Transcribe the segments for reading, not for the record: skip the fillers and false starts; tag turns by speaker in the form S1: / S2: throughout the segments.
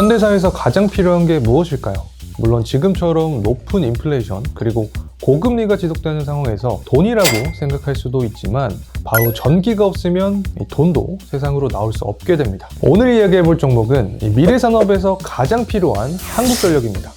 S1: 현대사에서 가장 필요한 게 무엇일까요? 물론 지금처럼 높은 인플레이션 그리고 고금리가 지속되는 상황에서 돈이라고 생각할 수도 있지만 바로 전기가 없으면 이 돈도 세상으로 나올 수 없게 됩니다. 오늘 이야기해볼 종목은 이 미래산업에서 가장 필요한 한국전력입니다.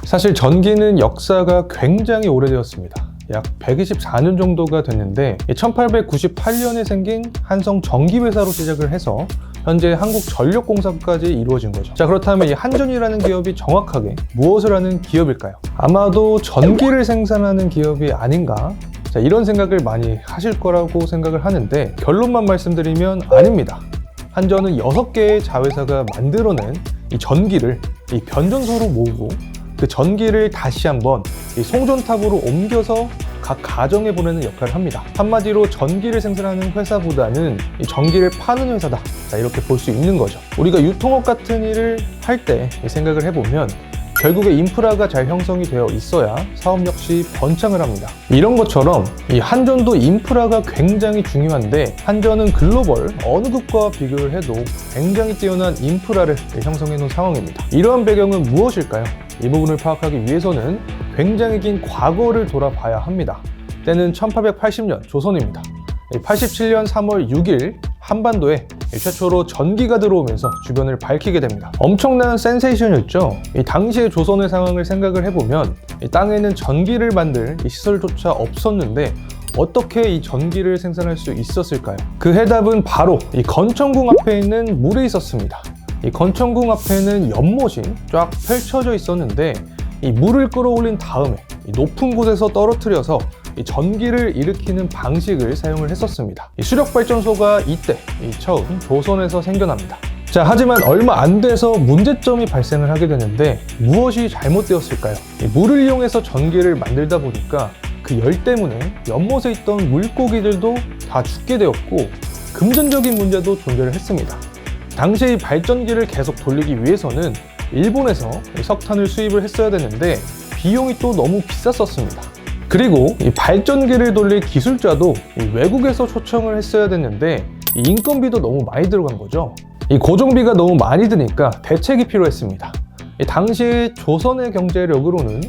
S1: 사실 전기는 역사가 굉장히 오래되었습니다. 약 124년 정도가 됐는데 1898년에 생긴 한성전기회사로 시작을 해서 현재 한국전력공사까지 이루어진 거죠. 자, 그렇다면 이 한전이라는 기업이 정확하게 무엇을 하는 기업일까요? 아마도 전기를 생산하는 기업이 아닌가? 자, 이런 생각을 많이 하실 거라고 생각을 하는데 결론만 말씀드리면 아닙니다. 한전은 6개의 자회사가 만들어낸 이 전기를 이 변전소로 모으고 그 전기를 다시 한번 이 송전탑으로 옮겨서 각 가정에 보내는 역할을 합니다. 한마디로 전기를 생산하는 회사보다는 이 전기를 파는 회사다. 자, 이렇게 볼 수 있는 거죠. 우리가 유통업 같은 일을 할 때 생각을 해보면 결국에 인프라가 잘 형성이 되어 있어야 사업 역시 번창을 합니다. 이런 것처럼 이 한전도 인프라가 굉장히 중요한데 한전은 글로벌 어느 국가와 비교를 해도 굉장히 뛰어난 인프라를 형성해 놓은 상황입니다. 이러한 배경은 무엇일까요? 이 부분을 파악하기 위해서는 굉장히 긴 과거를 돌아봐야 합니다. 때는 1880년 조선입니다. 87년 3월 6일 한반도에 최초로 전기가 들어오면서 주변을 밝히게 됩니다. 엄청난 센세이션이었죠. 이 당시의 조선의 상황을 생각을 해보면 이 땅에는 전기를 만들 이 시설조차 없었는데 어떻게 이 전기를 생산할 수 있었을까요? 그 해답은 바로 이 건천궁 앞에 있는 물에 있었습니다. 이 건천궁 앞에는 연못이 쫙 펼쳐져 있었는데 이 물을 끌어올린 다음에 이 높은 곳에서 떨어뜨려서 이 전기를 일으키는 방식을 사용을 했었습니다. 이 수력발전소가 이때 처음 조선에서 생겨납니다. 자, 하지만 얼마 안 돼서 문제점이 발생을 하게 되는데 무엇이 잘못되었을까요? 이 물을 이용해서 전기를 만들다 보니까 그 열 때문에 연못에 있던 물고기들도 다 죽게 되었고 금전적인 문제도 존재를 했습니다. 당시 이 발전기를 계속 돌리기 위해서는 일본에서 석탄을 수입을 했어야 되는데 비용이 또 너무 비쌌었습니다. 그리고 이 발전기를 돌릴 기술자도 외국에서 초청을 했어야 됐는데 인건비도 너무 많이 들어간 거죠. 이 고정비가 너무 많이 드니까 대책이 필요했습니다. 당시 조선의 경제력으로는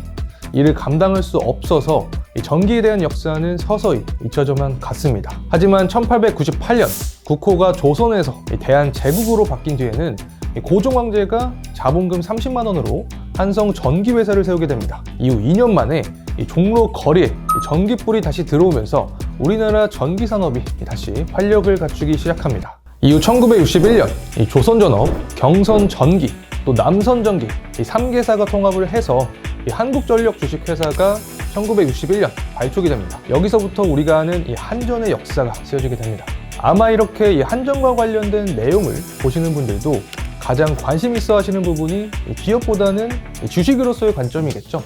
S1: 이를 감당할 수 없어서 전기에 대한 역사는 서서히 잊혀져만 갔습니다. 하지만 1898년 국호가 조선에서 대한제국으로 바뀐 뒤에는 고종황제가 자본금 30만 원으로 한성전기회사를 세우게 됩니다. 이후 2년 만에 종로 거리에 전기불이 다시 들어오면서 우리나라 전기산업이 다시 활력을 갖추기 시작합니다. 이후 1961년 조선전업, 경선전기, 또 남선전기 이 3개사가 통합을 해서 한국전력 주식회사가 1961년 발족이 됩니다. 여기서부터 우리가 아는 이 한전의 역사가 쓰여지게 됩니다. 아마 이렇게 이 한전과 관련된 내용을 보시는 분들도 가장 관심 있어 하시는 부분이 기업보다는 주식으로서의 관점이겠죠.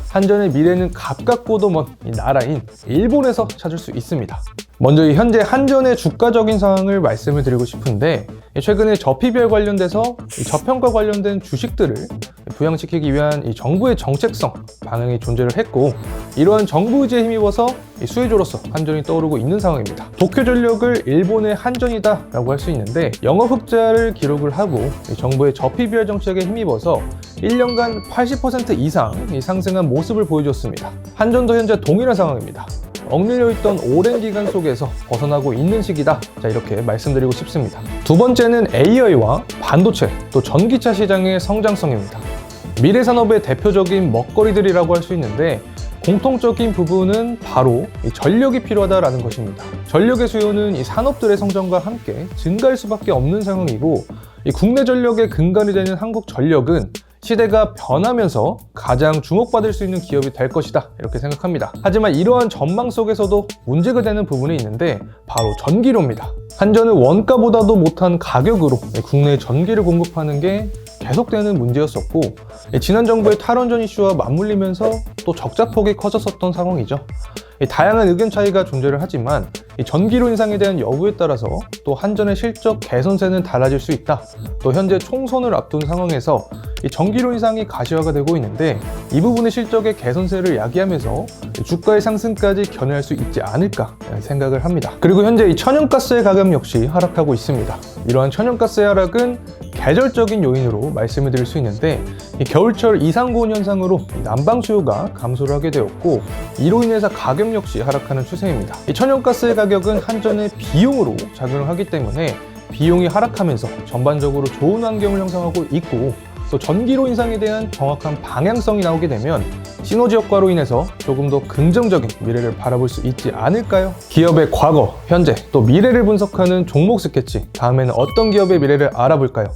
S1: 한전의 미래는 가깝고도 먼 나라인 일본에서 찾을 수 있습니다. 먼저 현재 한전의 주가적인 상황을 말씀을 드리고 싶은데 최근에 저PBR 관련돼서 저평가 관련된 주식들을 부양시키기 위한 정부의 정책성 방향이 존재를 했고 이러한 정부 의지에 힘입어서 수혜주로서 한전이 떠오르고 있는 상황입니다. 도쿄전력을 일본의 한전이다 라고 할 수 있는데 영업흑자를 기록을 하고 정부의 저PBR 정책에 힘입어서 1년간 80% 이상 상승한 모습을 보여줬습니다. 한전도 현재 동일한 상황입니다. 억눌려 있던 오랜 기간 속에서 벗어나고 있는 시기다. 자, 이렇게 말씀드리고 싶습니다. 두 번째는 AI와 반도체, 또 전기차 시장의 성장성입니다. 미래산업의 대표적인 먹거리들이라고 할 수 있는데 공통적인 부분은 바로 전력이 필요하다라는 것입니다. 전력의 수요는 이 산업들의 성장과 함께 증가할 수밖에 없는 상황이고 국내 전력의 근간이 되는 한국전력은 시대가 변하면서 가장 주목받을 수 있는 기업이 될 것이다 이렇게 생각합니다. 하지만 이러한 전망 속에서도 문제가 되는 부분이 있는데 바로 전기료입니다. 한전은 원가보다도 못한 가격으로 국내 전기를 공급하는 게 계속되는 문제였었고, 지난 정부의 탈원전 이슈와 맞물리면서 또 적자폭이 커졌었던 상황이죠. 다양한 의견 차이가 존재를 하지만 전기료 인상에 대한 여부에 따라서 또 한전의 실적 개선세는 달라질 수 있다. 또 현재 총선을 앞둔 상황에서 전기료 인상이 가시화가 되고 있는데 이 부분의 실적의 개선세를 야기하면서 주가의 상승까지 견인할 수 있지 않을까 생각을 합니다. 그리고 현재 이 천연가스의 가격 역시 하락하고 있습니다. 이러한 천연가스의 하락은 계절적인 요인으로 말씀을 드릴 수 있는데 이 겨울철 이상고온 현상으로 난방 수요가 감소를 하게 되었고 이로 인해서 가격 역시 하락하는 추세입니다. 이 천연가스의 가격은 한전의 비용으로 작용을 하기 때문에 비용이 하락하면서 전반적으로 좋은 환경을 형성하고 있고 또 전기료 인상에 대한 정확한 방향성이 나오게 되면 시너지 효과로 인해서 조금 더 긍정적인 미래를 바라볼 수 있지 않을까요? 기업의 과거, 현재, 또 미래를 분석하는 종목 스케치, 다음에는 어떤 기업의 미래를 알아볼까요?